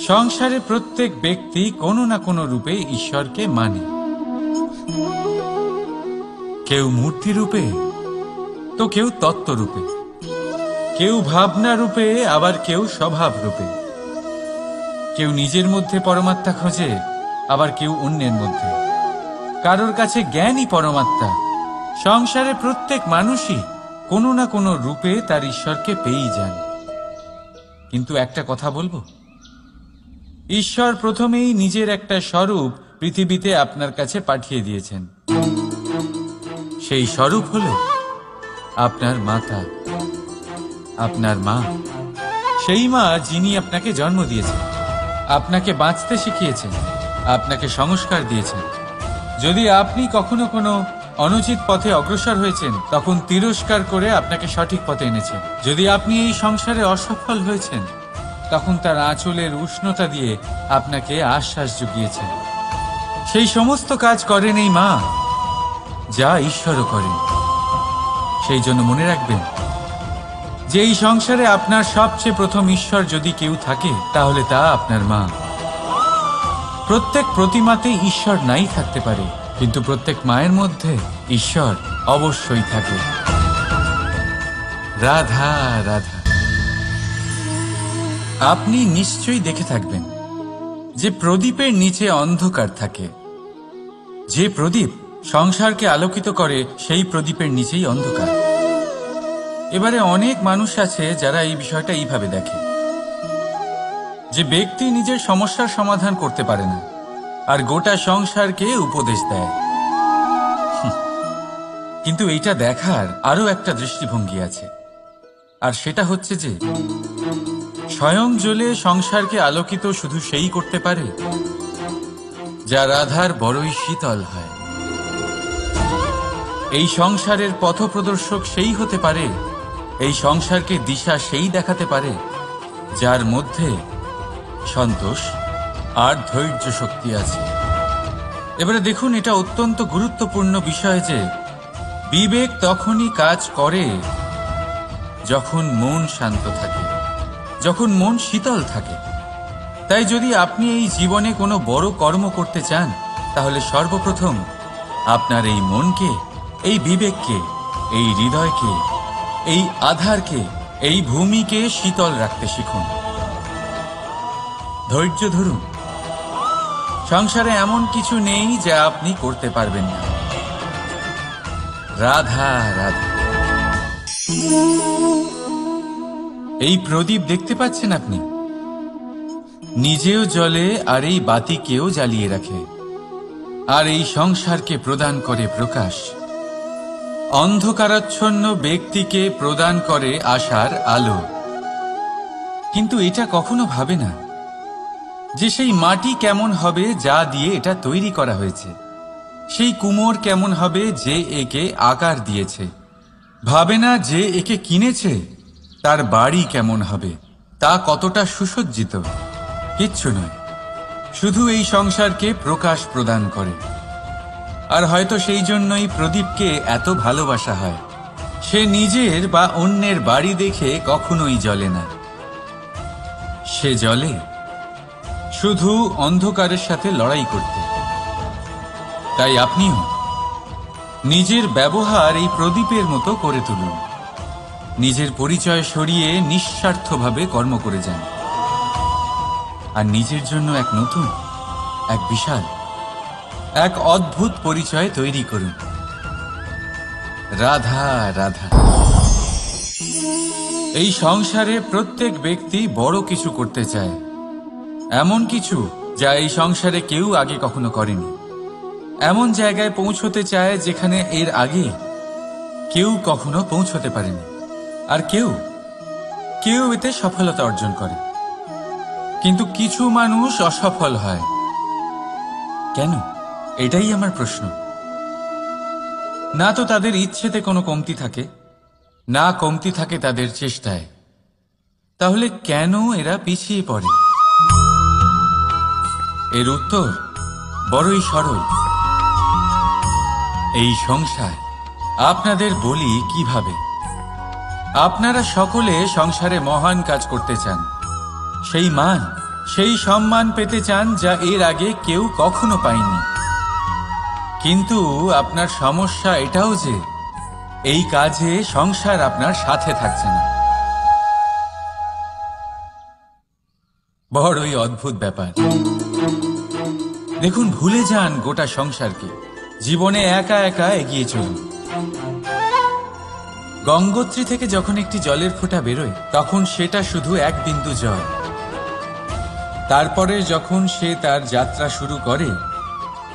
সংসারে প্রত্যেক ব্যক্তি কোনো না কোনো রূপে ঈশ্বরকে মানে। কেউ মূর্তি রূপে, তো কেউ তত্ত্ব রূপে, কেউ ভাবনা রূপে, আবার কেউ স্বভাব রূপে। কেউ নিজের মধ্যে পরমাত্মা খোঁজে, আবার কেউ অন্যের মধ্যে। কারোর কাছে জ্ঞানই পরমাত্মা। সংসারে প্রত্যেক মানুষই কোনো না কোনো রূপে তার ঈশ্বরকে পেয়েই যান। কিন্তু একটা কথা বলবো, ঈশ্বর প্রথমেই নিজের একটা স্বরূপ পৃথিবীতে আপনার কাছে পাঠিয়ে দিয়েছেন। সেই স্বরূপ হল আপনার মাতা, আপনার মা। সেই মা যিনি আপনাকে জন্ম দিয়েছেন, আপনাকে বাঁচতে শিখিয়েছেন, আপনাকে সংস্কার দিয়েছেন। যদি আপনি কখনো কোনো অনুচিত পথে অগ্রসর হয়েছেন, তখন তিরস্কার করে আপনাকে সঠিক পথে এনেছেন। যদি আপনি এই সংসারে অসফল হয়েছেন, তখন তার আঁচলের উষ্ণতা দিয়ে আপনাকে আশ্বাস জুগিয়েছেন। সেই সমস্ত কাজ করেন এই মা, যা ঈশ্বরও করেন। সেই জন্য মনে রাখবেন যে এই সংসারে আপনার সবচেয়ে প্রথম ঈশ্বর যদি কেউ থাকে, তাহলে তা আপনার মা। প্রত্যেক প্রতিমাতে ঈশ্বর নাই থাকতে পারে, কিন্তু প্রত্যেক মায়ের মধ্যে ঈশ্বর অবশ্যই থাকে। রাধা রাধা। আপনি নিশ্চয়ই দেখে থাকবেন যে প্রদীপের নিচে অন্ধকার থাকে। যে প্রদীপ সংসারকে আলোকিত করে, সেই প্রদীপের নিচেই অন্ধকার। এবারে অনেক মানুষ আছে যারা এই বিষয়টা এইভাবে দেখে যে ব্যক্তি নিজের সমস্যার সমাধান করতে পারে না, আর গোটা সংসারকে উপদেশ দেয়। কিন্তু এইটা দেখার আরো একটা দৃষ্টিভঙ্গি আছে, আর সেটা হচ্ছে যে স্বয়ং জ্বলে সংসারকে আলোকিত শুধু সেই করতে পারে যা রাধার বড়ই শীতল হয়। এই সংসারের পথপ্রদর্শক সেই হতে পারে, এই সংসারকে দিশা সেই দেখাতে পারে যার মধ্যে সন্তোষ আর ধৈর্য শক্তি আছে। এবারে দেখুন, এটা অত্যন্ত গুরুত্বপূর্ণ বিষয় যে বিবেক তখনই কাজ করে যখন মন শান্ত থাকে, যখন মন শীতল থাকে। তাই যদি আপনি এই জীবনে কোনো বড় কর্ম করতে চান, তাহলে সর্বপ্রথম আপনার এই মনকে, এই বিবেককে, এই হৃদয়কে, এই আধারকে, এই ভূমিকে শীতল রাখতে শিখুন। ধৈর্য ধরুন। সংসারে এমন কিছু নেই যা আপনি করতে পারবেন না। রাধা রাধা। এই প্রদীপ দেখতে পাচ্ছেন আপনি? নিজেও জ্বলে আর এই বাতিকেও জ্বালিয়ে রাখে, আর এই সংসারকে প্রদান করে প্রকাশ। অন্ধকারাচ্ছন্ন ব্যক্তিকে প্রদান করে আশার আলো। কিন্তু এটা কখনো ভাবে না যে সেই মাটি কেমন হবে যা দিয়ে এটা তৈরি করা হয়েছে, সেই কুমোর কেমন হবে যে একে আকার দিয়েছে। ভাবে না যে একে কিনেছে তার বাড়ি কেমন হবে, তা কতটা সুসজ্জিত। কিচ্ছু নয়, শুধু এই সংসারকে প্রকাশ প্রদান করে। আর হয়তো সেই জন্যই প্রদীপকে এত ভালোবাসা হয়। সে নিজের বা অন্যের বাড়ি দেখে কখনোই জ্বলে না, সে জ্বলে শুধু অন্ধকারের সাথে লড়াই করতে। তাই আপনিও নিজের ব্যবহার এই প্রদীপের মতো করে তুলুন। নিজের পরিচয় সরিয়ে নিঃস্বার্থভাবে কর্ম করে যান, আর নিজের জন্য এক নতুন, এক বিশাল, এক অদ্ভুত পরিচয় তৈরি করুন। রাধা রাধা। এই সংসারে প্রত্যেক ব্যক্তি বড় কিছু করতে চায়, এমন কিছু যা এই সংসারে কেউ আগে কখনো করেনি। এমন জায়গায় পৌঁছতে চায় যেখানে এর আগে কেউ কখনো পৌঁছতে পারেনি। আর কেউ কেউ এতে সফলতা অর্জন করে। কিন্তু কিছু মানুষ অসফল হয় কেন? এটাই আমার প্রশ্ন। না তো তাদের ইচ্ছেতে কোনো কমতি থাকে, না কমতি থাকে তাদের চেষ্টায়। তাহলে কেন এরা পিছিয়ে পড়ে? এর উত্তর বড়ই সরল। এই সংসার আপনাদের বলি কিভাবে। আপনারা সকলে সংসারে মহান কাজ করতে চান। সেই মান, সেই সম্মান পেতে চান যা এর আগে কেউ কখনো পায়নি। কিন্তু আপনার সমস্যা এটাও যে এই কাজে সংসার আপনার সাথে থাকছে না। বড়ই অদ্ভুত ব্যাপার। দেখুন, ভুলে যান গোটা সংসারকে, জীবনে একা একা এগিয়ে চলুন। গঙ্গোত্রী থেকে যখন একটি জলের ফোঁটা বেরোয় তখন সেটা শুধু এক বিন্দু জল। তারপরে যখন সে তার যাত্রা শুরু করে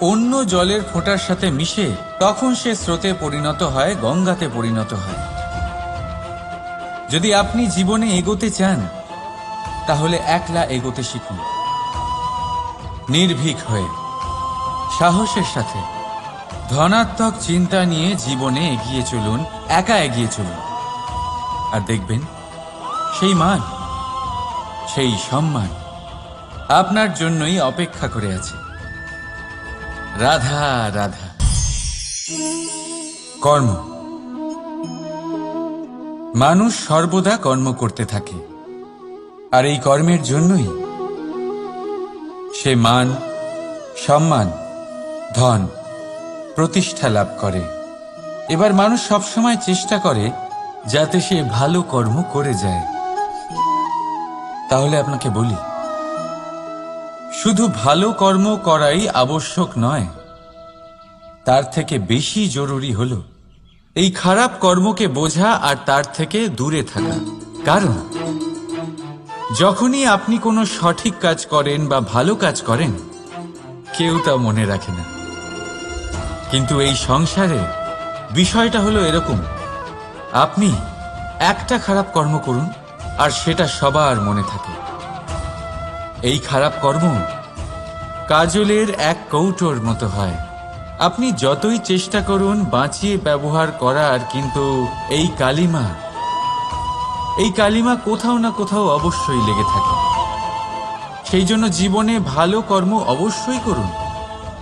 অন্য জলের ফোঁটার সাথে মিশে, তখন সে স্রোতে পরিণত হয়, গঙ্গাতে পরিণত হয়। যদি আপনি জীবনে এগোতে চান তাহলে একলা এগোতে শিখুন, নির্ভীক হয়ে, সাহসের সাথে, ধনাত্মক চিন্তা নিয়ে জীবনে এগিয়ে চলুন, একা এগিয়ে চলুন। আর দেখবেন সেই মান, সেই সম্মান আপনার জন্যই অপেক্ষা করে আছে। রাধা রাধা। কর্ম। মানুষ সর্বদা কর্ম করতে থাকে, আর এই কর্মের জন্যই সে মান, সম্মান, ধন, প্রতিষ্ঠা লাভ করে। এবার মানুষ সবসময় চেষ্টা করে যাতে সে ভালো কর্ম করে যায়। তাহলে আপনাকে বলি, শুধু ভালো কর্ম করাই আবশ্যক নয়, তার থেকে বেশি জরুরি হলো এই খারাপ কর্মকে বোঝা আর তার থেকে দূরে থাকা। কারণ যখনই আপনি কোনো সঠিক কাজ করেন বা ভালো কাজ করেন, কেউ তা মনে রাখে না। কিন্তু এই সংসারে বিষয়টা হলো এরকম, আপনি একটা খারাপ কর্ম করুন আর সেটা সবার মনে থাকে। এই খারাপ কর্ম কাজলের এক কৌটোর মতো হয়। আপনি যতই চেষ্টা করুন বাঁচিয়ে ব্যবহার করার, কিন্তু এই কালিমা কোথাও না কোথাও অবশ্যই লেগে থাকে। সেই জন্য জীবনে ভালো কর্ম অবশ্যই করুন,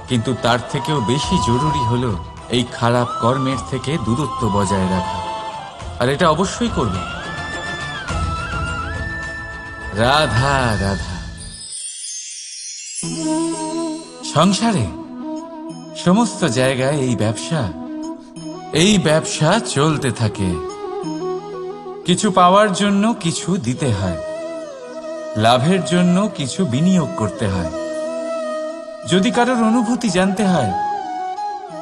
কিন্তু তার থেকেও বেশি জরুরি হলো এই খারাপ কর্মের থেকে দূরত্ব বজায় রাখা। আর এটা অবশ্যই করবেন। রাধা রাধা। সংসারে সমস্ত জায়গায় এই ব্যবসা চলতে থাকে। কিছু পাওয়ার জন্য কিছু দিতে হয়, লাভের জন্য কিছু বিনিয়োগ করতে হয়। যদি কারোর অনুভূতি জানতে হয়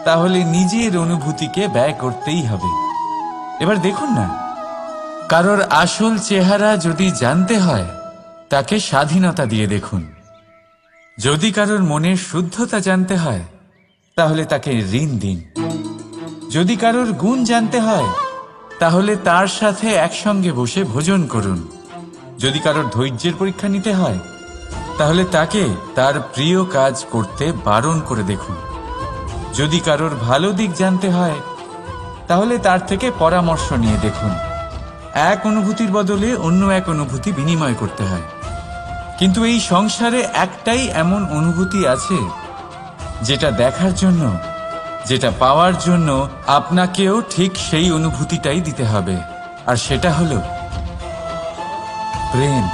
তাহলে নিজের অনুভূতিকে ব্যয় করতেই হবে। এবার দেখুন না, কারোর আসল চেহারা যদি জানতে হয় তাকে স্বাধীনতা দিয়ে দেখুন। যদি কারোর মনের শুদ্ধতা জানতে হয় তাহলে তাকে ঋণ দিন। যদি কারোর গুণ জানতে হয় তাহলে তার সাথে একসঙ্গে বসে ভোজন করুন। যদি কারোর ধৈর্যের পরীক্ষা নিতে হয় তাহলে তাকে তার প্রিয় কাজ করতে বারণ করে দেখুন। যদি কারোর ভালো দিক জানতে হয় তাহলে তার থেকে পরামর্শ নিয়ে দেখুন। এক অনুভূতির বদলে অন্য এক অনুভূতি বিনিময় করতে হয়। কিন্তু এই সংসারে একটাই এমন অনুভূতি আছে যেটা দেখার জন্য, যেটা পাওয়ার জন্য আপনাকেও ঠিক সেই অনুভূতিটাই দিতে হবে, আর সেটা হলো প্রেম।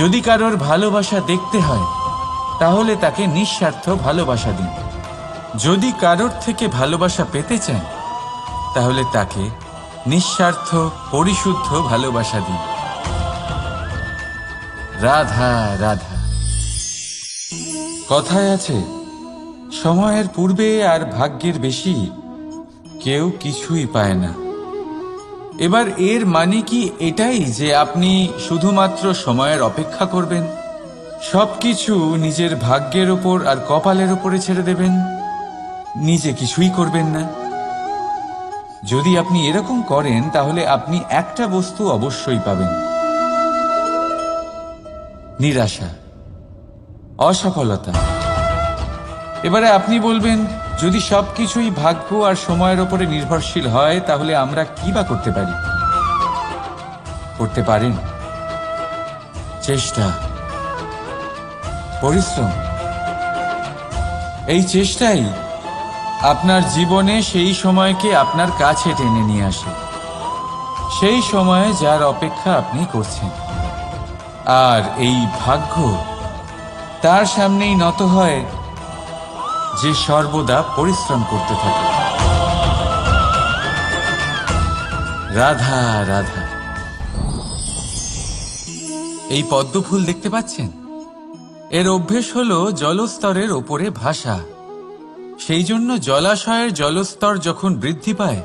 যদি কারোর ভালোবাসা দেখতে হয় তাহলে তাকে নিঃস্বার্থ ভালোবাসা দিন। যদি কারোর থেকে ভালোবাসা পেতে চান তাহলে তাকে নিঃস্বার্থ পরিশুদ্ধ ভালোবাসা দিন। রাধা রাধা। কথায় আছে, সময়ের পূর্বে আর ভাগ্যের বেশি কেউ কিছুই পায় না। এবার এর মানে কি এটাই যে আপনি শুধুমাত্র সময়ের অপেক্ষা করবেন, সবকিছু নিজের ভাগ্যের ওপর আর কপালের ওপরে ছেড়ে দেবেন, নিজে কিছুই করবেন না? যদি আপনি এরকম করেন তাহলে আপনি একটা বস্তু অবশ্যই পাবেন, নিরাশা, অসফলতা। এবারে আপনি বলবেন, যদি সবকিছুই ভাগ্য আর সময়ের ওপরে নির্ভরশীল হয় তাহলে আমরা কি বা করতে পারি? করতে পারেন চেষ্টা, পরিশ্রম। এই চেষ্টাই আপনার জীবনে সেই সময়কে আপনার কাছে টেনে নিয়ে আসে, সেই সময়ে যার অপেক্ষা আপনি করছেন। আর এই ভাগ্য তার সামনেই নত হয় যে সর্বদা পরিশ্রম করতে থাকে। রাধা রাধা। এই পদ্মফুল দেখতে পাচ্ছেন? এর অভ্যেস হলো জলস্তরের ওপরে ভাসা। সেই জন্য জলাশয়ের জলস্তর যখন বৃদ্ধি পায়,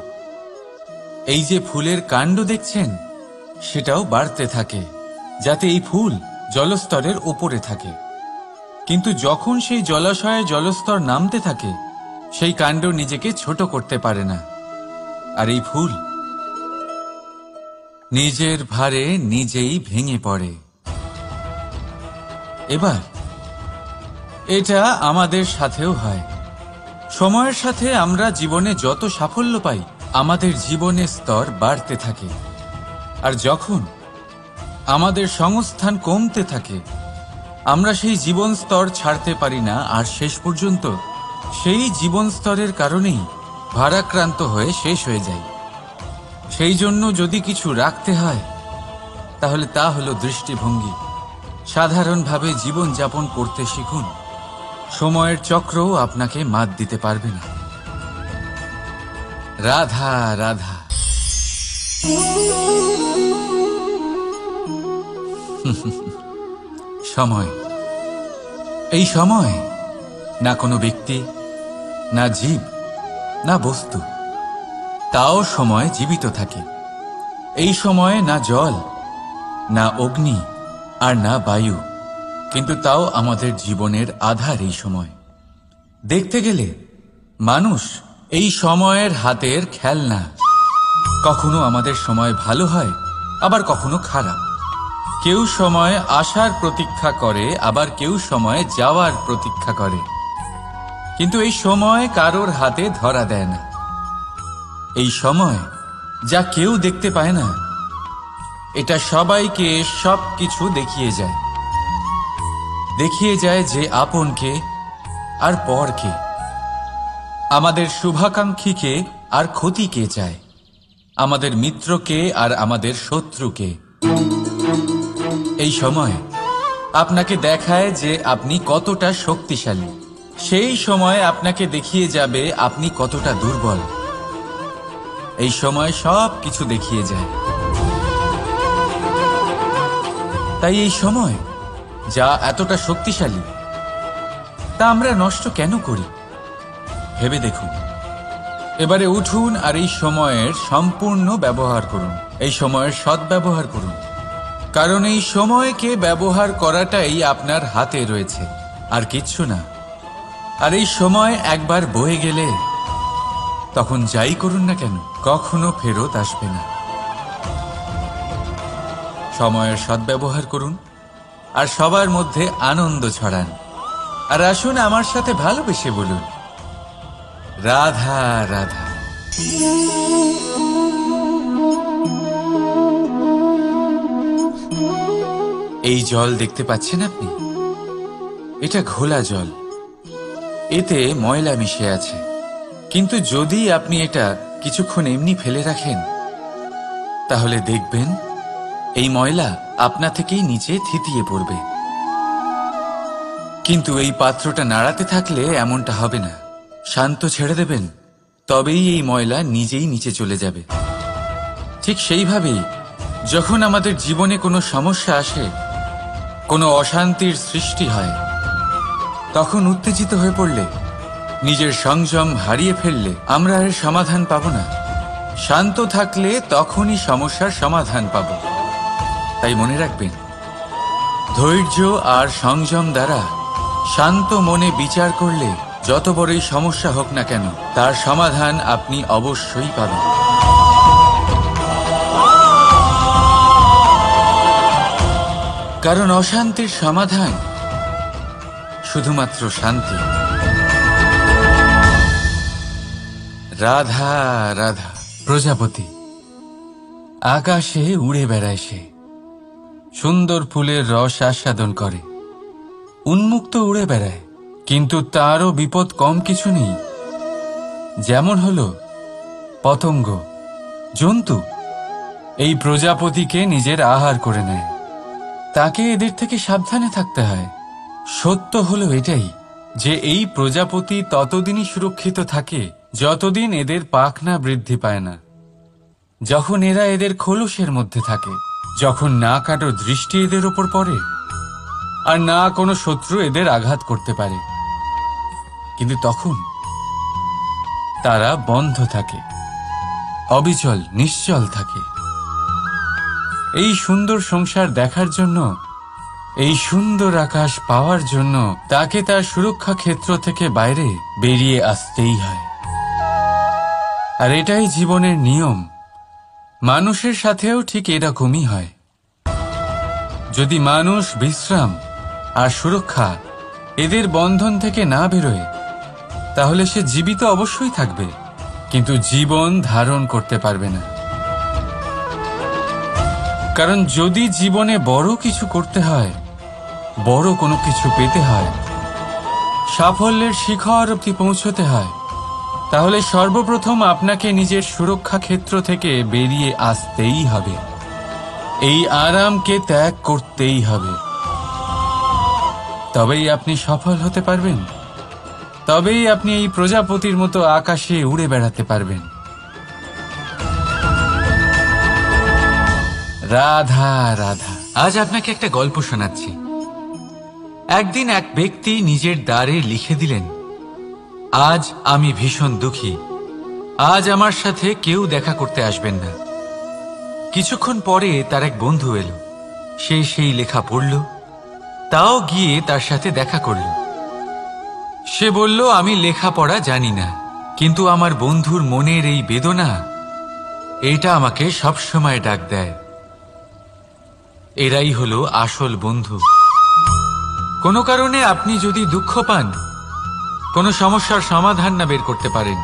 এই যে ফুলের কাণ্ড দেখছেন সেটাও বাড়তে থাকে, যাতে এই ফুল জলস্তরের ওপরে থাকে। কিন্তু যখন সেই জলাশয়ে জলস্তর নামতে থাকে, সেই কাণ্ড নিজেকে ছোট করতে পারে না, আর এই ফুল নিজের ভারে নিজেই ভেঙে পড়ে। এবার এটা আমাদের সাথেও হয়। সময়ের সাথে আমরা জীবনে যত সাফল্য পাই, আমাদের জীবনের স্তর বাড়তে থাকে। আর যখন আমাদের সংস্থান কমতে থাকে, আমরা সেই জীবন স্তর ছাড়তে পারি না, আর শেষ পর্যন্ত সেই জীবন স্তরের কারণেই ভারাক্রান্ত হয়ে শেষ হয়ে যায়। সেই জন্য যদি কিছু রাখতে হয়, তাহলে তা হলো দৃষ্টিভঙ্গি। সাধারণভাবে জীবন যাপন করতে শিখুন। সময়ের চক্রও আপনাকে মাত দিতে পারবে না। রাধা রাধা। সময়, এই সময় না কোনো ব্যক্তি, না জীব, না বস্তু, তাও সময় জীবিত থাকে। এই সময়ে না জল, না অগ্নি, আর না বায়ু, কিন্তু তাও আমাদের জীবনের আধার এই সময়। দেখতে গেলে মানুষ এই সময়ের হাতের খেলনা। কখনো আমাদের সময় ভালো হয়, আবার কখনো খারাপ। কেউ সময় আসার প্রতীক্ষা করে, আবার কেউ সময় যাওয়ার প্রতীক্ষা করে, কিন্তু এই সময় কারোর হাতে ধরা দেয় না। এই সময় যা কেউ দেখতে পায় না, এটা সবাইকে সবকিছু দেখিয়ে যায়। দেখিয়ে যায় যে আপন কে আর পর কে, আমাদের শুভাকাঙ্ক্ষীকে আর ক্ষতি কে চায়, আমাদের মিত্রকে আর আমাদের শত্রুকে। এই সময় আপনাকে দেখায় যে আপনি কতটা শক্তিশালী, সেই সময় আপনাকে দেখিয়ে যাবে আপনি কতটা দুর্বল। এই সময় সব কিছু দেখিয়ে যায়। তাই এই সময় যা এতটা শক্তিশালী, তা আমরা নষ্ট কেন করি? ভেবে দেখুন। এবারে উঠুন আর এই সময়ের সম্পূর্ণ ব্যবহার করুন। এই সময়ের সদ্ব্যবহার করুন, কারণ এই সময়কে ব্যবহার করাটাই আপনার হাতে রয়েছে, আর কিচ্ছু না। আর এই সময় একবার বয়ে গেলে, তখন যাই করুন না কেন, কখনো ফেরত আসবে না। সময়ের সদ্ব্যবহার করুন আর সবার মধ্যে আনন্দ ছড়ান। আর আসুন আমার সাথে ভালোবেসে বলুন, রাধা রাধা। এই জল দেখতে পাচ্ছেন আপনি? এটা ঘোলা জল, এতে ময়লা মিশে আছে। কিন্তু যদি আপনি এটা কিছুক্ষণ এমনি ফেলে রাখেন, তাহলে দেখবেন এই ময়লা আপনা থেকেই নিচে থিতিয়ে পড়বে। কিন্তু এই পাত্রটা নাড়াতে থাকলে এমনটা হবে না। শান্ত ছেড়ে দেবেন, তবেই এই ময়লা নিজেই নিচে চলে যাবে। ঠিক সেইভাবেই যখন আমাদের জীবনে কোনো সমস্যা আসে, কোনো অশান্তির সৃষ্টি হয়, তখন উত্তেজিত হয়ে পড়লে, নিজের সংযম হারিয়ে ফেললে আমরা এর সমাধান পাব না। শান্ত থাকলে তখনই সমস্যার সমাধান পাব। তাই মনে রাখবেন, ধৈর্য আর সংযম দ্বারা শান্ত মনে বিচার করলে যত বড়ই সমস্যা হোক না কেন, তার সমাধান আপনি অবশ্যই পাবেন। কারণ অশান্তির সমাধান শুধুমাত্র শান্তি। রাধা রাধা। প্রজাপতি আকাশে উড়ে বেড়ায়, সে সুন্দর ফুলের রস আস্বাদন করে, উন্মুক্ত উড়ে বেড়ায়, কিন্তু তারও বিপদ কম কিছু নেই। যেমন হলো পতঙ্গ, জন্তু এই প্রজাপতিকে নিজের আহার করে নেয়। তাকে এদের থেকে সাবধানে থাকতে হয়। সত্য হলো এটাই যে এই প্রজাপতি ততদিনই সুরক্ষিত থাকে যতদিন এদের পাখনা বৃদ্ধি পায় না। যখন এরা এদের খোলসের মধ্যে থাকে, যখন না কারো দৃষ্টি এদের ওপর পড়ে আর না কোনো শত্রু এদের আঘাত করতে পারে, কিন্তু তখন তারা বন্ধ থাকে, অবিচল নিশ্চল থাকে। এই সুন্দর সংসার দেখার জন্য, এই সুন্দর আকাশ পাওয়ার জন্য তাকে তার সুরক্ষা ক্ষেত্র থেকে বাইরে বেরিয়ে আসতেই হয়। আর এটাই জীবনের নিয়ম। মানুষের সাথেও ঠিক এরকমই হয়। যদি মানুষ বিশ্রাম আর সুরক্ষা এদের বন্ধন থেকে না বেরোয়, তাহলে সে জীবিত অবশ্যই থাকবে, কিন্তু জীবন ধারণ করতে পারবে না। কারণ যদি জীবনে বড় কিছু করতে হয়, বড় কোনো কিছু পেতে হয়, সাফল্যের শিখর অবধি পৌঁছতে হয়, তাহলে সর্বপ্রথম আপনাকে নিজের সুরক্ষা ক্ষেত্র থেকে বেরিয়ে আসতেই হবে। এই আরামকে ত্যাগ করতেই হবে। তবেই আপনি সফল হতে পারবেন, তবেই আপনি এই প্রজাপতির মতো আকাশে উড়ে বেড়াতে পারবেন। রাধা রাধা। আজ আপনাকে একটা গল্প শোনাচ্ছি। একদিন এক ব্যক্তি নিজের দ্বারে লিখে দিলেন, আজ আমি ভীষণ দুঃখী, আজ আমার সাথে কেউ দেখা করতে আসবেন না। কিছুক্ষণ পরে তার এক বন্ধু এলো। সে সেই লেখা পড়ল, তাও গিয়ে তার সাথে দেখা করল। সে বলল, আমি লেখাপড়া জানি না, কিন্তু আমার বন্ধুর মনের এই বেদনা, এটা আমাকে সবসময় ডাক দেয়। এরাই হলো আসল বন্ধু। কোনো কারণে আপনি যদি দুঃখ পান, কোনো সমস্যার সমাধান না বের করতে পারেন,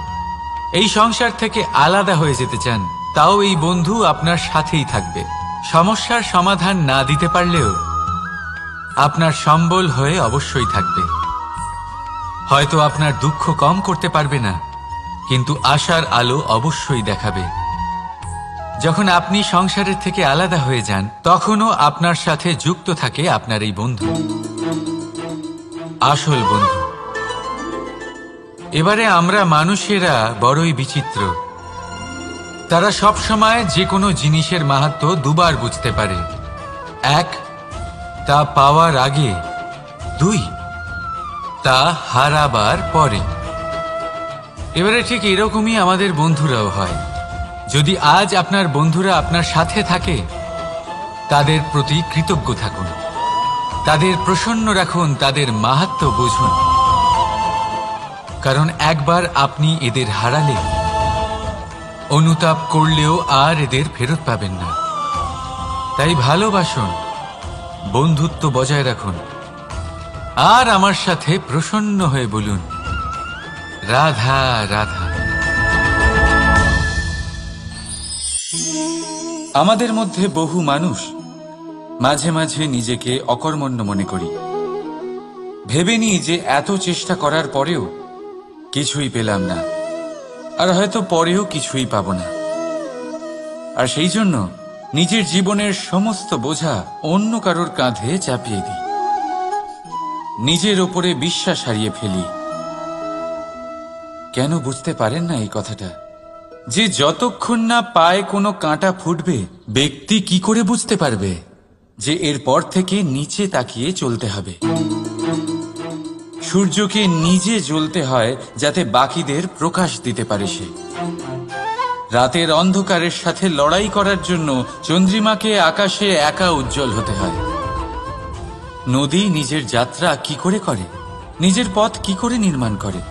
এই সংসার থেকে আলাদা হয়ে যেতে চান, তাও এই বন্ধু আপনার সাথেই থাকবে। সমস্যার সমাধান না দিতে পারলেও আপনার সম্বল হয়ে অবশ্যই থাকবে। হয়তো আপনার দুঃখ কম করতে পারবে না, কিন্তু আশার আলো অবশ্যই দেখাবে। যখন আপনি সংসারের থেকে আলাদা হয়ে যান, তখনও আপনার সাথে যুক্ত থাকে আপনার এই বন্ধু, আসল বন্ধু। এবারে আমরা মানুষেরা বড়ই বিচিত্র। তারা সব সময় যে কোনো জিনিসের মাহাত্ম্য দুবার বুঝতে পারে। এক, তা পাওয়ার আগে। দুই, তা হারাবার পরে। এবারে ঠিক এরকমই আমাদের বন্ধুরাও হয়। যদি আজ আপনার বন্ধুরা আপনার সাথে থাকে, তাদের প্রতি কৃতজ্ঞ থাকুন, তাদের প্রসন্ন রাখুন, তাদের মাহাত্ম্য বুঝুন। কারণ একবার আপনি এদের হারালে, অনুতাপ করলেও আর এদের ফেরত পাবেন না। তাই ভালোবাসুন, বন্ধুত্ব বজায় রাখুন, আর আমার সাথে প্রসন্ন হয়ে বলুন, রাধা রাধা। আমাদের মধ্যে বহু মানুষ মাঝে মাঝে নিজেকে অকর্মণ্য মনে করি। ভেবে নিই যে এত চেষ্টা করার পরেও কিছুই পেলাম না, আর হয়তো পরেও কিছুই পাব না। আর সেই জন্য নিজের জীবনের সমস্ত বোঝা অন্য কারোর কাঁধে চাপিয়ে দিই, নিজের ওপরে বিশ্বাস হারিয়ে ফেলি। কেন বুঝতে পারেন না এই কথাটা? যে যতক্ষণ না পায়ে কোনো কাঁটা ফুটবে, ব্যক্তি কি করে বুঝতে পারবে যে এরপর থেকে নিচে তাকিয়ে চলতে হবে? সূর্যকে নিজে জ্বলতে হয় যাতে বাকিদের প্রকাশ দিতে পারে সে। রাতের অন্ধকারের সাথে লড়াই করার জন্য চন্দ্রিমাকে আকাশে একা উজ্জ্বল হতে হয়। নদী নিজের যাত্রা কি করে করে, নিজের পথ কি করে নির্মাণ করে?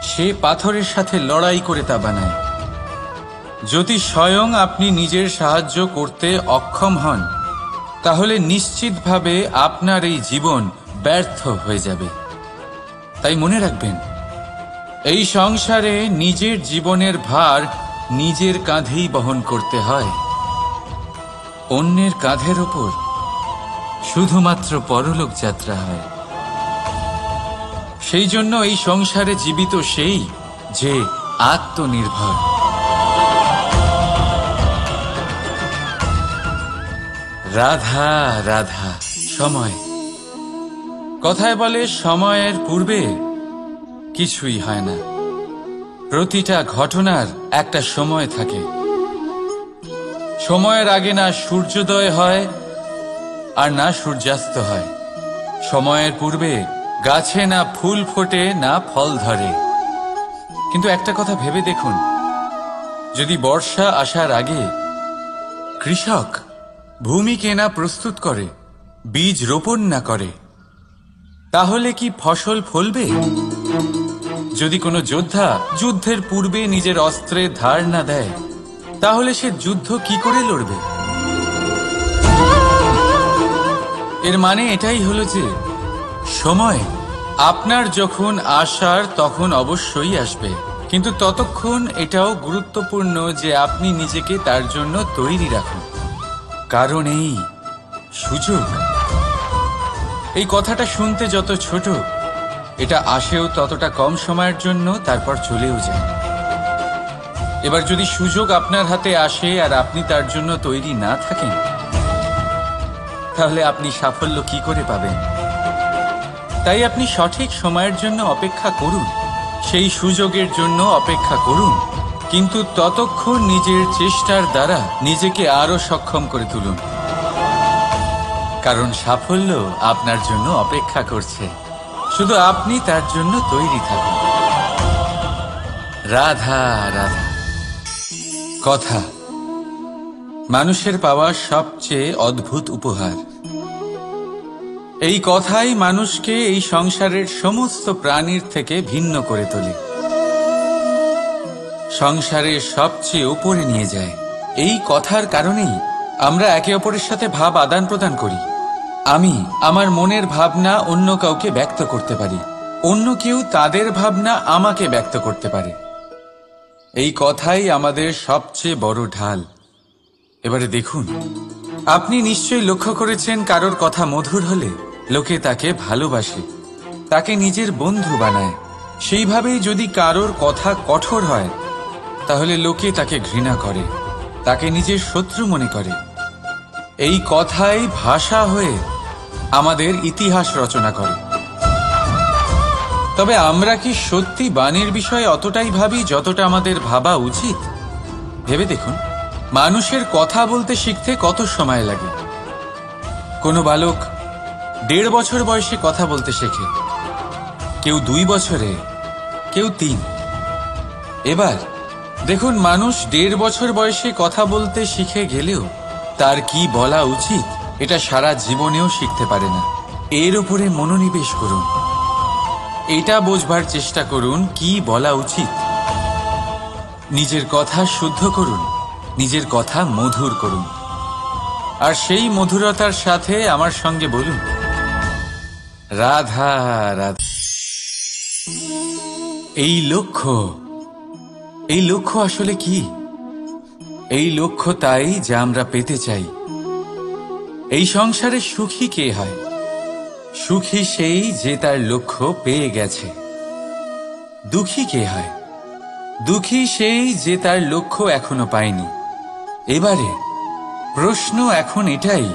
সে পাথরের সাথে লড়াই করে তা বানায়। যদি স্বয়ং আপনি নিজের সাহায্য করতে অক্ষম হন, তাহলে নিশ্চিতভাবে আপনার এই জীবন ব্যর্থ হয়ে যাবে। তাই মনে রাখবেন, এই সংসারে নিজের জীবনের ভার নিজের কাঁধেই বহন করতে হয়। অন্যের কাঁধের ওপর শুধুমাত্র পরলোক যাত্রা হয়। সেই জন্য এই সংসারে জীবিত সেই যে আত্মনির্ভর। রাধা রাধা। সময়। কথায় বলে সময়ের পূর্বে কিছুই হয় না। প্রতিটা ঘটনার একটা সময় থাকে। সময়ের আগে না সূর্যোদয় হয় আর না সূর্যাস্ত হয়। সময়ের পূর্বে গাছে না ফুল ফোটে না ফল ধরে। কিন্তু একটা কথা ভেবে দেখুন, যদি বর্ষা আসার আগে কৃষক ভূমিকে না প্রস্তুত করে, বীজ রোপণ না করে, তাহলে কি ফসল ফলবে? যদি কোনো যোদ্ধা যুদ্ধের পূর্বে নিজের অস্ত্রের ধার না দেয়, তাহলে সে যুদ্ধ কি করে লড়বে? এর মানে এটাই হলো যে সময় আপনার যখন আসার তখন অবশ্যই আসবে, কিন্তু ততক্ষণ এটাও গুরুত্বপূর্ণ যে আপনি নিজেকে তার জন্য তৈরি রাখুন। কারণ এই সুযোগ, এই কথাটা শুনতে যত ছোট, এটা আসেও ততটা কম সময়ের জন্য, তারপর চলেও যায়। এবার যদি সুযোগ আপনার হাতে আসে আর আপনি তার জন্য তৈরি না থাকেন, তাহলে আপনি সাফল্য কি করে পাবেন? তাই আপনি সঠিক সময়ের জন্য অপেক্ষা করুন, সেই সুযোগের জন্য অপেক্ষা করুন, কিন্তু ততক্ষণ নিজের চেষ্টার দ্বারা নিজেকে আরো সক্ষম করে তুলুন। কারণ সাফল্য আপনার জন্য অপেক্ষা করছে, শুধু আপনি তার জন্য তৈরি থাকুন। রাধা রাধা। কথা মানুষের পাওয়া সবচেয়ে অদ্ভুত উপহার। এই কথাই মানুষকে এই সংসারের সমস্ত প্রাণীর থেকে ভিন্ন করে তোলে, সংসারের সবচেয়ে উপরে নিয়ে যায়। এই কথার কারণেই আমরা একে অপরের সাথে ভাব আদান প্রদান করি। আমি আমার মনের ভাবনা অন্য কাউকে ব্যক্ত করতে পারি, অন্য কেউ তাদের ভাবনা আমাকে ব্যক্ত করতে পারে। এই কথাই আমাদের সবচেয়ে বড় ঢাল। এবারে দেখুন, আপনি নিশ্চয়ই লক্ষ্য করেছেন, কারোর কথা মধুর হলে লোকে তাকে ভালোবাসে, তাকে নিজের বন্ধু বানায়। সেইভাবেই যদি কারোর কথা কঠোর হয়, তাহলে লোকে তাকে ঘৃণা করে, তাকে নিজের শত্রু মনে করে। এই কথাই ভাষা হয়ে আমাদের ইতিহাস রচনা করে। তবে আমরা কি সত্যি বাণীর বিষয়ে অতটাই ভাবি যতটা আমাদের ভাবা উচিত? ভেবে দেখুন, মানুষের কথা বলতে শিখতে কত সময় লাগে। কোনো বালক 1.5 বছর বয়সে কথা বলতে শেখে, কেউ 2 বছরে, কেউ 3। এবার দেখুন, মানুষ 1.5 বছর বয়সে কথা বলতে শিখে গেলেও তার কি বলা উচিত এটা সারা জীবনেও শিখতে পারে না। এর উপরে মনোনিবেশ করুন, এটা বোঝবার চেষ্টা করুন কি বলা উচিত। নিজের কথা শুদ্ধ করুন, নিজের কথা মধুর করুন, আর সেই মধুরতার সাথে আমার সঙ্গে বলুন, রাধা রাধা। এই লক্ষ্য আসলে কি? এই লক্ষ্য তাই যা আমরা পেতে চাই। এই সংসারে সুখী কে হয়? সুখী সেই যে তার লক্ষ্য পেয়ে গেছে। দুঃখী কে হয়? দুঃখী সেই যে তার লক্ষ্য এখনো পায়নি। এবারে প্রশ্ন এখন এটাই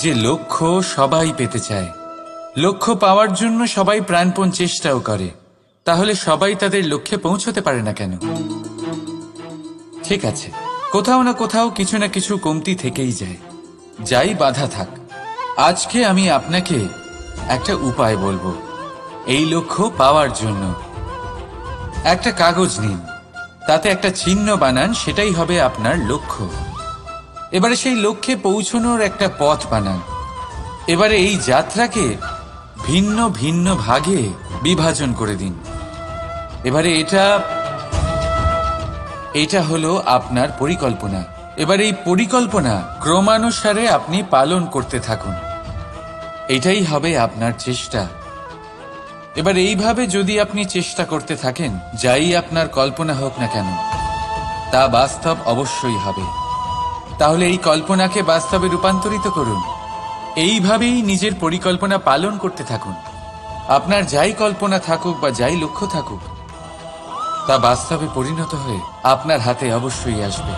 যে লক্ষ্য সবাই পেতে চায়, লক্ষ্য পাওয়ার জন্য সবাই প্রাণপণ চেষ্টাও করে, তাহলে সবাই তাদের লক্ষ্যে পৌঁছতে পারে না কেন? ঠিক আছে, কোথাও না কোথাও কিছু না কিছু কমতি থেকেই যায়, যাই বাধা থাক। আজকে আমি আপনাকে একটা উপায় বলবো এই লক্ষ্য পাওয়ার জন্য। একটা কাগজ নিন, তাতে একটা চিহ্ন বানান, সেটাই হবে আপনার লক্ষ্য। এবারে সেই লক্ষ্যে পৌঁছানোর একটা পথ বানান। এবারে এই যাত্রাকে ভিন্ন ভিন্ন ভাগে বিভাজন করে দিন। এবারে এটা হলো আপনার পরিকল্পনা। এবার এই পরিকল্পনা ক্রমানুসারে আপনি পালন করতে থাকুন, এটাই হবে আপনার চেষ্টা। এবার এইভাবে যদি আপনি চেষ্টা করতে থাকেন, যাই আপনার কল্পনা হোক না কেন, তা বাস্তব অবশ্যই হবে। তাহলে এই কল্পনাকে বাস্তবে রূপান্তরিত করুন। এইভাবেই নিজের পরিকল্পনা পালন করতে থাকুন। আপনার যাই কল্পনা থাকুক বা যাই লক্ষ্য থাকুক, তা বাস্তবে পরিণত হয়ে আপনার হাতে অবশ্যই আসবে।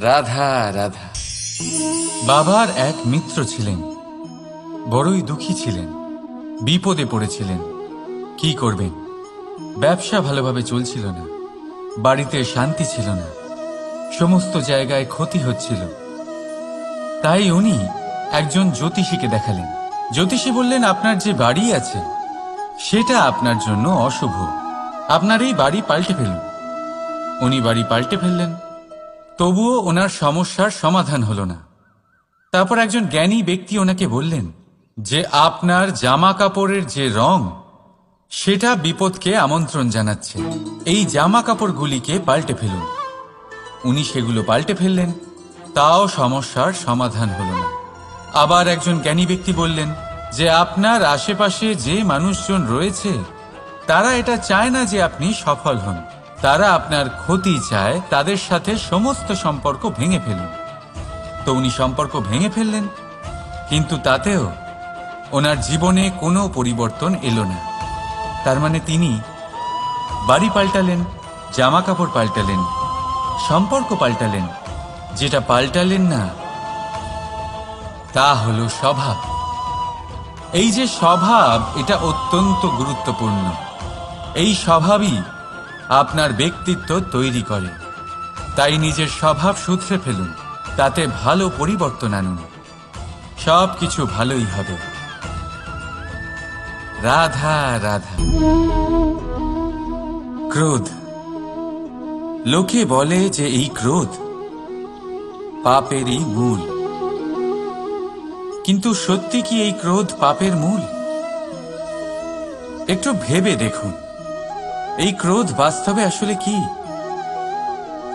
রাধা রাধা। বাবার এক মিত্র ছিলেন, বড়ই দুঃখী ছিলেন, বিপদে পড়েছিলেন। কি করবেন? ব্যবসা ভালোভাবে চলছিল না, বাড়িতে শান্তি ছিল না, সমস্ত জায়গায় ক্ষতি হচ্ছিল। তাই উনি একজন জ্যোতিষীকে দেখালেন। জ্যোতিষী বললেন, আপনার যে বাড়ি আছে সেটা আপনার জন্য অশুভ, আপনার এই বাড়ি পাল্টে ফেলুন। উনি বাড়ি পাল্টে ফেললেন, তবুও ওনার সমস্যার সমাধান হলো না। তারপর একজন জ্ঞানী ব্যক্তি ওনাকে বললেন যে আপনার জামা কাপড়ের যে রং সেটা বিপদকে আমন্ত্রণ জানাচ্ছে, এই জামা কাপড়গুলিকে পাল্টে ফেলুন। উনি সেগুলো পাল্টে ফেললেন, তাও সমস্যার সমাধান হলো না। আবার একজন জ্ঞানী ব্যক্তি বললেন যে আপনার আশেপাশে যে মানুষজন রয়েছে তারা এটা চায় না যে আপনি সফল হন, তারা আপনার ক্ষতি চায়, তাদের সাথে সমস্ত সম্পর্ক ভেঙে ফেলুন। তো উনি সম্পর্ক ভেঙে ফেললেন, কিন্তু তাতেও ওনার জীবনে কোনো পরিবর্তন এলো না। তার মানে তিনি বাড়ি পাল্টালেন, জামা কাপড় পাল্টালেন, সম্পর্ক পাল্টালেন, যেটা পাল্টালেন না তা হলো স্বভাব। এই যে স্বভাব, এটা অত্যন্ত গুরুত্বপূর্ণ। এই স্বভাবই আপনার ব্যক্তিত্ব তৈরি করে। তাই নিজের স্বভাব শুধরে ফেলুন, তাতে ভালো পরিবর্তন আনুন, সব কিছু ভালোই হবে। রাধা রাধা। ক্রোধ, লোকে বলে যে এই ক্রোধ পাপেরই মূল, কিন্তু সত্যি কি এই ক্রোধ পাপের মূল? একটু ভেবে দেখুন, এই ক্রোধ বাস্তবে আসলে কি?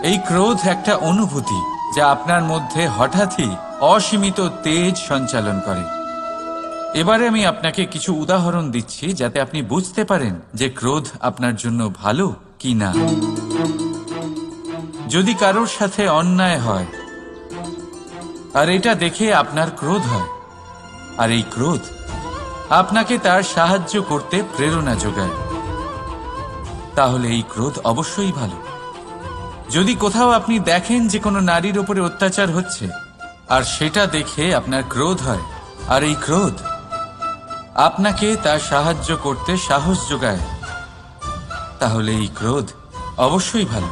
এই ক্রোধ একটা অনুভূতি যা আপনার মধ্যে হঠাৎই অসীমিত তেজ সঞ্চালন করে। এবারে আমি আপনাকে কিছু উদাহরণ দিচ্ছি যাতে আপনি বুঝতে পারেন যে ক্রোধ আপনার জন্য ভালো কি না। যদি কারোর সাথে অন্যায় হয় আর এটা দেখে আপনার ক্রোধ হয়, আর এই ক্রোধ আপনাকে তার সাহায্য করতে প্রেরণা যোগায়, তাহলে এই ক্রোধ অবশ্যই ভালো। যদি কোথাও আপনি দেখেন যে কোনো নারীর উপরে অত্যাচার হচ্ছে আর সেটা দেখে আপনার ক্রোধ হয়, আর এই ক্রোধ আপনাকে তার সাহায্য করতে সাহস যোগায়, তাহলে এই ক্রোধ অবশ্যই ভালো।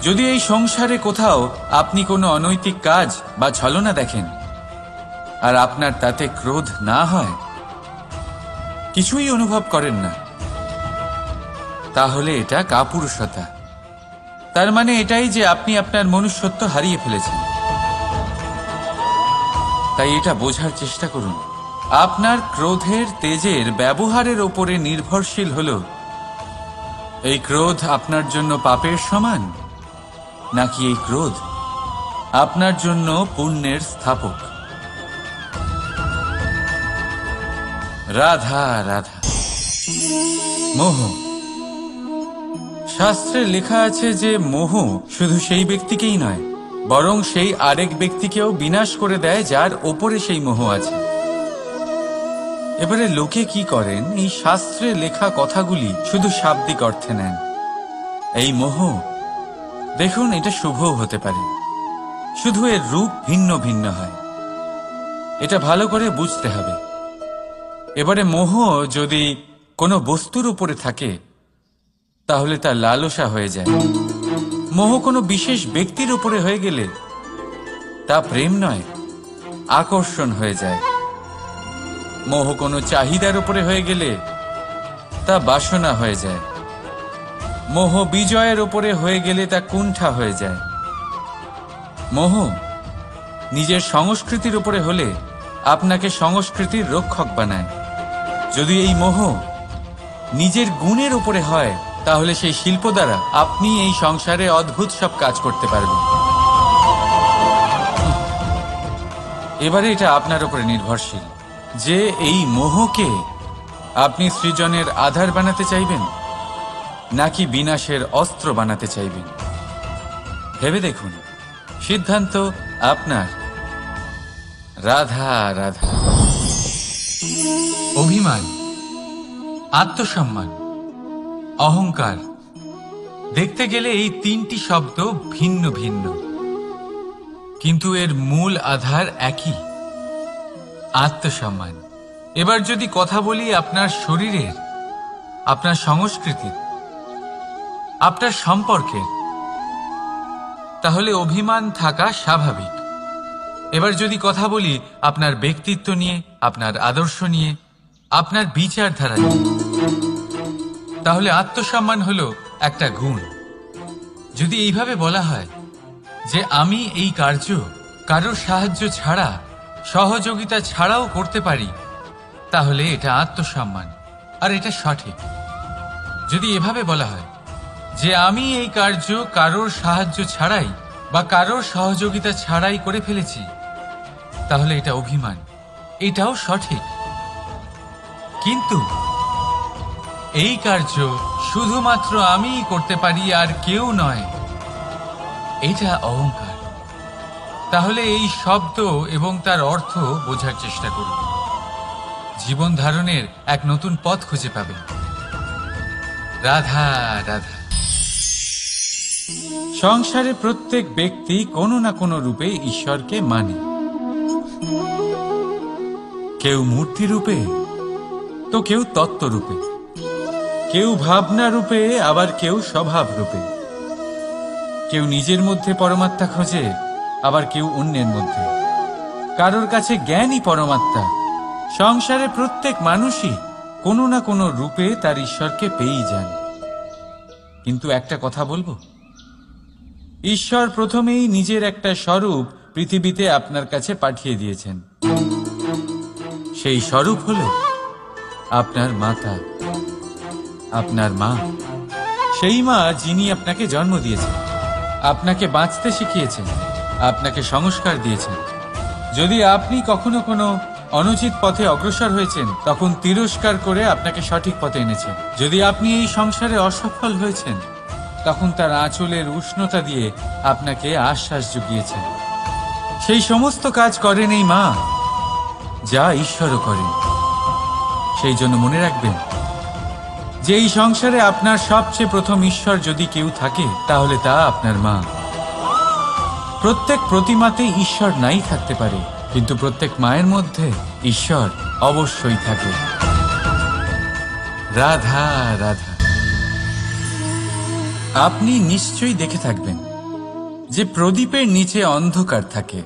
যদি এই সংসারে কোথাও আপনি কোনো অনৈতিক কাজ বা ছলনা দেখেন আর আপনার তাতে ক্রোধ না হয়, কিছুই অনুভব করেন না, তাহলে এটা কাপুরুষতা। তার মানে এটাই যে আপনি আপনার মনুষ্যত্ব হারিয়ে ফেলেছেন। তাই এটা বোঝার চেষ্টা করুন, আপনার ক্রোধের তেজের ব্যবহারের ওপরে নির্ভরশীল হলো এই ক্রোধ আপনার জন্য পাপের সমান, নাকি এই ক্রোধ আপনার জন্য পুণ্যের স্থাপক। রাধা রাধা। মোহ, শাস্ত্রে লেখা আছে যে মোহ শুধু সেই ব্যক্তিকেই নয়, বরং সেই আরেক ব্যক্তিকেও বিনাশ করে দেয় যার ওপরে সেই মোহ আছে। এবারে লোকে কি করেন, এই শাস্ত্রে লেখা কথাগুলি শুধু শাব্দিক অর্থে নেন। এই মোহ, দেখুন, এটা শুভও হতে পারে, শুধু এর রূপ ভিন্ন ভিন্ন হয়। এটা ভালো করে বুঝতে হবে। এবারে মোহ যদি কোনো বস্তুর উপরে থাকে তাহলে তা লালসা হয়ে যায়। মোহ কোনো বিশেষ ব্যক্তির উপরে হয়ে গেলে তা প্রেম নয়, আকর্ষণ হয়ে যায়। মোহ কোনো চাহিদার উপরে হয়ে গেলে তা বাসনা হয়ে যায়। মোহ বিজয়ের উপরে হয়ে গেলে তা কুণ্ঠা হয়ে যায়। মোহ নিজের সংস্কৃতির উপরে হলে আপনাকে সংস্কৃতির রক্ষক বানায়। যদি এই মোহ নিজের গুণের উপরে হয় তাহলে সেই শিল্প দ্বারা আপনি এই সংসারে অদ্ভুত সব কাজ করতে পারবেন। এবারে এটা আপনার উপরে নির্ভরশীল যে এই মোহকে আপনি সৃজনের আধার বানাতে চাইবেন নাকি বিনাশের অস্ত্র বানাতে চাইবেন। ভেবে দেখুন, সিদ্ধান্ত আপনার। রাধা রাধা। অভিমান, আত্মসম্মান, অহংকার, দেখতে গেলে এই তিনটি শব্দ ভিন্ন ভিন্ন, কিন্তু এর মূল আধার একই, আত্মসম্মান। এবার যদি কথা বলি আপনার শরীরের, আপনার সংস্কৃতির, আপনার সম্পর্কের, তাহলে অভিমান থাকা স্বাভাবিক। এবার যদি কথা বলি আপনার ব্যক্তিত্ব নিয়ে, আপনার আদর্শ নিয়ে, আপনার বিচারধারা নিয়ে, তাহলে আত্মসম্মান হলো একটা গুণ। যদি এইভাবে বলা হয় যে আমি এই কার্য কারোর সাহায্য ছাড়া, সহযোগিতা ছাড়াও করতে পারি, তাহলে এটা আত্মসম্মান, আর এটা সঠিক। যদি এভাবে বলা হয় যে আমি এই কার্য কারোর সাহায্য ছাড়াই বা কারোর সহযোগিতা ছাড়াই করে ফেলেছি, তাহলে এটা অভিমান, এটাও সঠিক। কিন্তু এই কার্য শুধুমাত্র আমিই করতে পারি আর কেউ নয়, এটা অহংকার। তাহলে এই শব্দ এবং তার অর্থ বোঝার চেষ্টা করুন। জীবন ধারণের এক নতুন পথ খুঁজে পাবেন। রাধা রাধা। সংসারে প্রত্যেক ব্যক্তি কোনো না কোনো রূপে ঈশ্বরকে মানে। কেউ মূর্তি রূপে, তো কেউ তত্ত্ব রূপে, কেউ ভাবনা রূপে, আবার কেউ স্বভাব রূপে। কেউ নিজের মধ্যে পরমাত্মা খোঁজে, আবার কেউ অন্যের মধ্যে। কারোর কাছে জ্ঞানই পরমাত্মা। সংসারে প্রত্যেক মানুষই কোনো না কোনো রূপে তার ঈশ্বরকে পেয়েই যান। কিন্তু একটা কথা বলবো, ঈশ্বর প্রথমেই নিজের একটা স্বরূপ পৃথিবীতে আপনার কাছে পাঠিয়ে দিয়েছেন। সেই স্বরূপ হলো আপনার মাতা, আপনার মা। সেই মা যিনি আপনাকে জন্ম দিয়েছেন, আপনাকে বাঁচতে শিখিয়েছেন, আপনাকে সংস্কার দিয়েছেন। যদি আপনি কখনো কোনো অনুচিত পথে অগ্রসর হয়েছেন, তখন তিরস্কার করে আপনাকে সঠিক পথে এনেছেন। যদি আপনি এই সংসারে অসফল হয়েছেন, তখন তার আঁচলের উষ্ণতা দিয়ে আপনাকে আশ্বাস জুগিয়েছেন। সেই সমস্ত কাজ করেন এই মা, যা ঈশ্বরও করেন। সেই জন্য মনে রাখবেন যে এই সংসারে আপনার সবচেয়ে প্রথম ঈশ্বর যদি কেউ থাকে, তাহলে তা আপনার মা। প্রত্যেক প্রতিমাতে ঈশ্বর নাই থাকতে পারে, কিন্তু প্রত্যেক মায়ের মধ্যে ঈশ্বর অবশ্যই থাকে। রাধা রাধা। আপনি নিশ্চয়ই দেখে থাকবেন যে প্রদীপের নিচে অন্ধকার থাকে।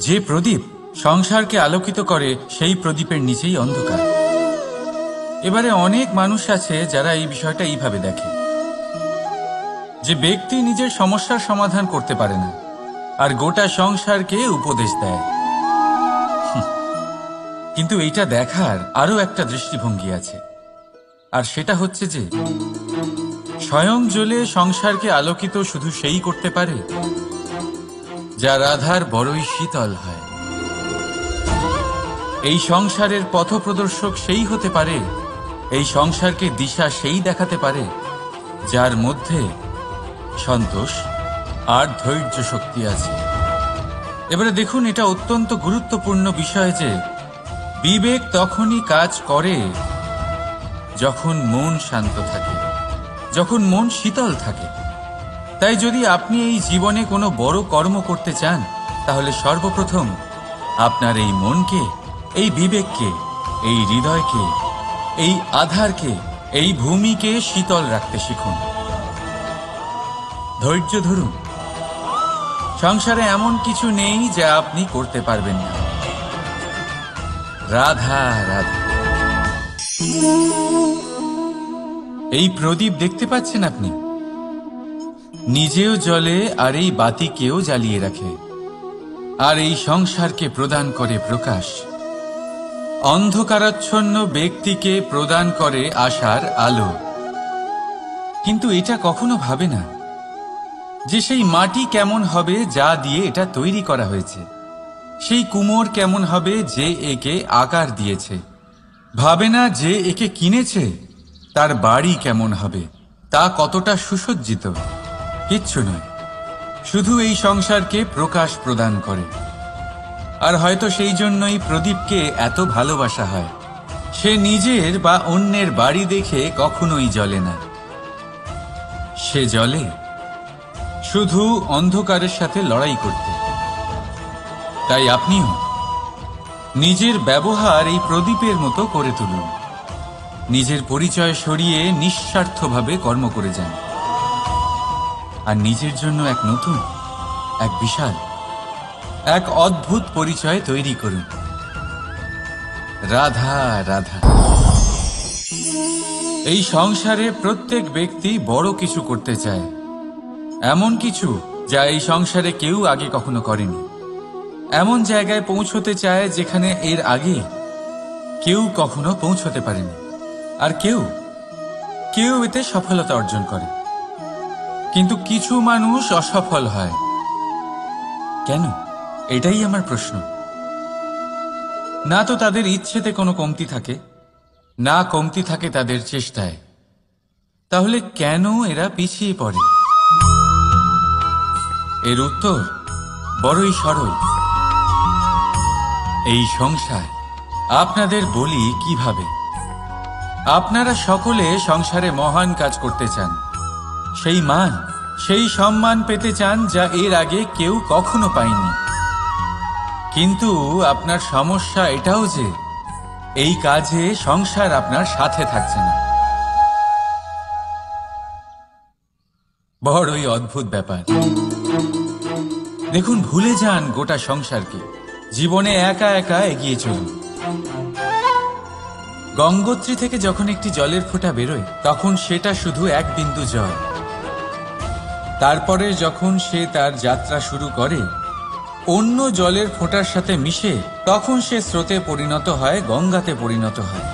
যে প্রদীপ সংসারকে আলোকিত করে, সেই প্রদীপের নিচেই অন্ধকার। এবারে অনেক মানুষ আছে যারা এই বিষয়টা এইভাবে দেখে যে ব্যক্তি নিজের সমস্যার সমাধান করতে পারে না, আর গোটা সংসারকে উপদেশ দেয়। কিন্তু এইটা দেখার আরো একটা দৃষ্টিভঙ্গি আছে, আর সেটা হচ্ছে যে স্বয়ং জ্বলে সংসারকে আলোকিত শুধু সেই করতে পারে যা রাধার বড়ই শীতল হয়। এই সংসারের পথপ্রদর্শক সেই হতে পারে, এই সংসারকে দিশা সেই দেখাতে পারে যার মধ্যে সন্তোষ আর ধৈর্য শক্তি আছে। এবারে দেখুন, এটা অত্যন্ত গুরুত্বপূর্ণ বিষয় যে বিবেক তখনই কাজ করে যখন মন শান্ত থাকে, যখন মন শীতল থাকে। তাই যদি আপনি এই জীবনে কোনো বড় কর্ম করতে চান, তাহলে সর্বপ্রথম আপনার এই মনকে, এই বিবেককে, এই হৃদয়কে, এই আধারকে, এই ভূমিকে শীতল রাখতে শিখুন। ধৈর্য ধরুন। সংসারে এমন কিছু নেই যা আপনি করতে পারবেন না। রাধা রাধা। এই প্রদীপ দেখতে পাচ্ছেন আপনি? নিজেও জ্বলে আর এই বাতিকেও জ্বালিয়ে রাখে, আর এই সংসারকে প্রদান করে প্রকাশ। অন্ধকারাচ্ছন্ন ব্যক্তিকে প্রদান করে আশার আলো। কিন্তু এটা কখনো ভাবে না যে সেই মাটি কেমন হবে যা দিয়ে এটা তৈরি করা হয়েছে, সেই কুমোর কেমন হবে যে একে আকার দিয়েছে। ভাবে না যে একে কিনেছে তার বাড়ি কেমন হবে, তা কতটা সুসজ্জিত। কিচ্ছু নয়, শুধু এই সংসারকে প্রকাশ প্রদান করে। আর হয়তো সেই জন্যই প্রদীপকে এত ভালোবাসা হয়। সে নিজের বা অন্যের বাড়ি দেখে কখনোই জ্বলে না। সে জ্বলে শুধু অন্ধকারের সাথে লড়াই করতে। তাই আপনিও নিজের ব্যবহার এই প্রদীপের মতো করে তুলুন। নিজের পরিচয় সরিয়ে নিঃস্বার্থভাবে কর্ম করে যান, আর নিজের জন্য এক নতুন, এক বিশাল, এক অদ্ভুত পরিচয় তৈরি করুন। রাধা রাধা। এই সংসারে প্রত্যেক ব্যক্তি বড় কিছু করতে চায়, এমন কিছু যা এই সংসারে কেউ আগে কখনো করেনি। এমন জায়গায় পৌঁছতে চায় যেখানে এর আগে কেউ কখনো পৌঁছতে পারেনি, আর কেউ কেউ এতে সফলতা অর্জন করে। কিন্তু কিছু মানুষ অসফল হয় কেন? এটাই আমার প্রশ্ন। না তো তাদের ইচ্ছেতে কোনো কমতি থাকে, না কমতি থাকে তাদের চেষ্টায়। তাহলে কেন এরা পিছিয়ে পড়ে? এর উত্তর বড়ই সরল। এই সংসার। আপনাদের বলি কিভাবে। আপনারা সকলে সংসারে মহান কাজ করতে চান, সেই মান, সেই সম্মান পেতে চান যা এর আগে কেউ কখনো পায়নি। কিন্তু আপনার সমস্যা এটাও যে এই কাজে সংসার আপনার সাথে থাকছে না। বড়ই অদ্ভুত ব্যাপার। দেখুন, ভুলে যান গোটা সংসারকে, জীবনে একা একা এগিয়ে চলুন। গঙ্গোত্রী থেকে যখন একটি জলের ফোঁটা বেরোয় তখন সেটা শুধু এক বিন্দু জল। তারপরে যখন সে তার যাত্রা শুরু করে অন্য জলের ফোঁটার সাথে মিশে, তখন সে স্রোতে পরিণত হয়, গঙ্গাতে পরিণত হয়।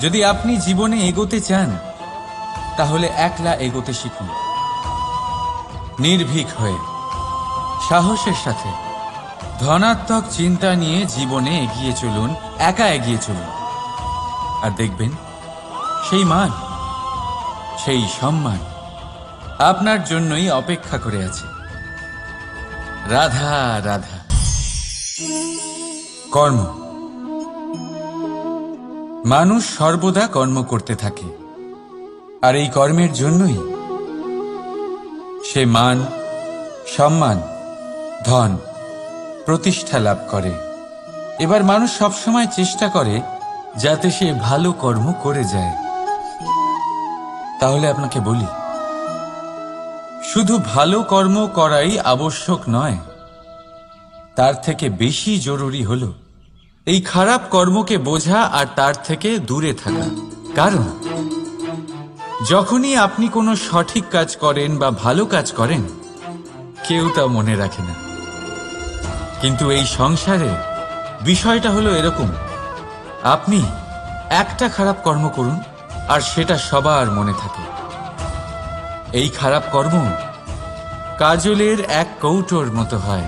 যদি আপনি জীবনে এগোতে চান তাহলে একলা এগোতে শিখুন, নির্ভীক হয়ে, সাহসের সাথে, ধনাত্মক চিন্তা নিয়ে জীবনে এগিয়ে চলুন, একা এগিয়ে চলুন। আর দেখবেন সেই মান, সেই সম্মান আপনার জন্যই অপেক্ষা করে আছে। রাধা রাধা। কর্ম। মানুষ সর্বদা কর্ম করতে থাকে, আর এই কর্মের জন্যই সে মান, সম্মান, ধন, প্রতিষ্ঠা লাভ করে। এবার মানুষ সবসময় চেষ্টা করে যাতে সে ভালো কর্ম করে যায়। তাহলে আপনাকে বলি, শুধু ভালো কর্ম করাই আবশ্যক নয়, তার থেকে বেশি জরুরি হলো এই খারাপ কর্মকে বোঝা আর তার থেকে দূরে থাকা। কারণ যখনই আপনি কোনো সঠিক কাজ করেন বা ভালো কাজ করেন, কেউ তা মনে রাখে না। কিন্তু এই সংসারে বিষয়টা হলো এরকম, আপনি একটা খারাপ কর্ম করুন আর সেটা সবার মনে থাকে। এই খারাপ কর্ম কাজলের এক কৌটোর মতো হয়।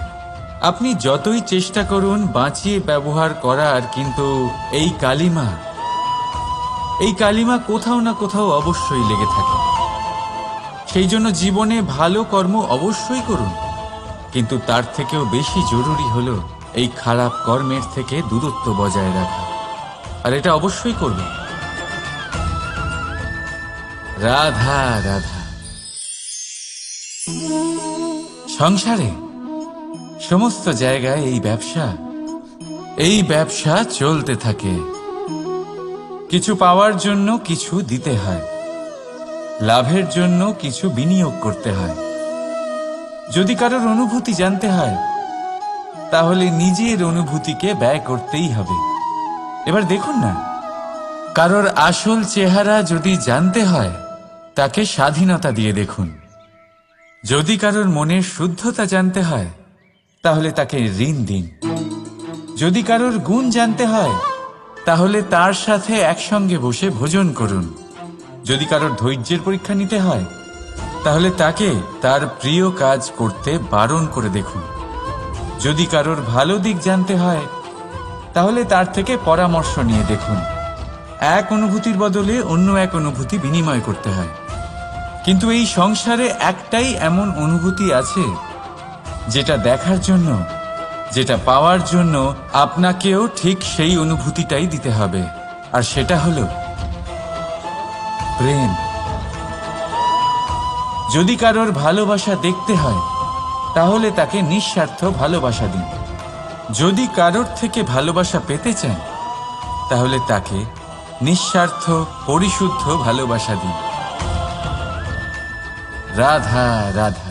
আপনি যতই চেষ্টা করুন বাঁচিয়ে ব্যবহার করার, কিন্তু এই কালিমা কোথাও না কোথাও অবশ্যই লেগে থাকে। সেই জন্য জীবনে ভালো কর্ম অবশ্যই করুন, কিন্তু তার থেকেও বেশি জরুরি হলো এই খারাপ কর্মের থেকে দূরত্ব বজায় রাখা। আর এটা অবশ্যই করবেন। রাধা রাধা। সংসারে সমস্ত জায়গায় এই ব্যবসা চলতে থাকে। কিছু পাওয়ার জন্য কিছু দিতে হয়, লাভের জন্য কিছু বিনিয়োগ করতে হয়। যদি কারোর অনুভূতি জানতে হয় তাহলে নিজের অনুভূতিকে ব্যয় করতেই হবে। এবার দেখুন না, কারোর আসল চেহারা যদি জানতে হয় তাকে স্বাধীনতা দিয়ে দেখুন। যদি কারোর মনের শুদ্ধতা জানতে হয় তাহলে তাকে ঋণ দিন। যদি কারোর গুণ জানতে হয় তাহলে তার সাথে একসঙ্গে বসে ভোজন করুন। যদি কারোর ধৈর্যের পরীক্ষা নিতে হয় তাহলে তাকে তার প্রিয় কাজ করতে বারণ করে দেখুন। যদি কারোর ভালো দিক জানতে হয় তাহলে তার থেকে পরামর্শ নিয়ে দেখুন। এক অনুভূতির বদলে অন্য এক অনুভূতি বিনিময় করতে হয়। কিন্তু এই সংসারে একটাই এমন অনুভূতি আছে যেটা দেখার জন্য, যেটা পাওয়ার জন্য আপনাকেও ঠিক সেই অনুভূতিটাই দিতে হবে, আর সেটা হলো প্রেম। যদি কারোর ভালোবাসা দেখতে হয় তাহলে তাকে নিঃস্বার্থ ভালোবাসা দিন। যদি কারোর থেকে ভালোবাসা পেতে চান, তাহলে তাকে নিঃস্বার্থ পরিশুদ্ধ ভালোবাসা দিন। রাধা রাধা।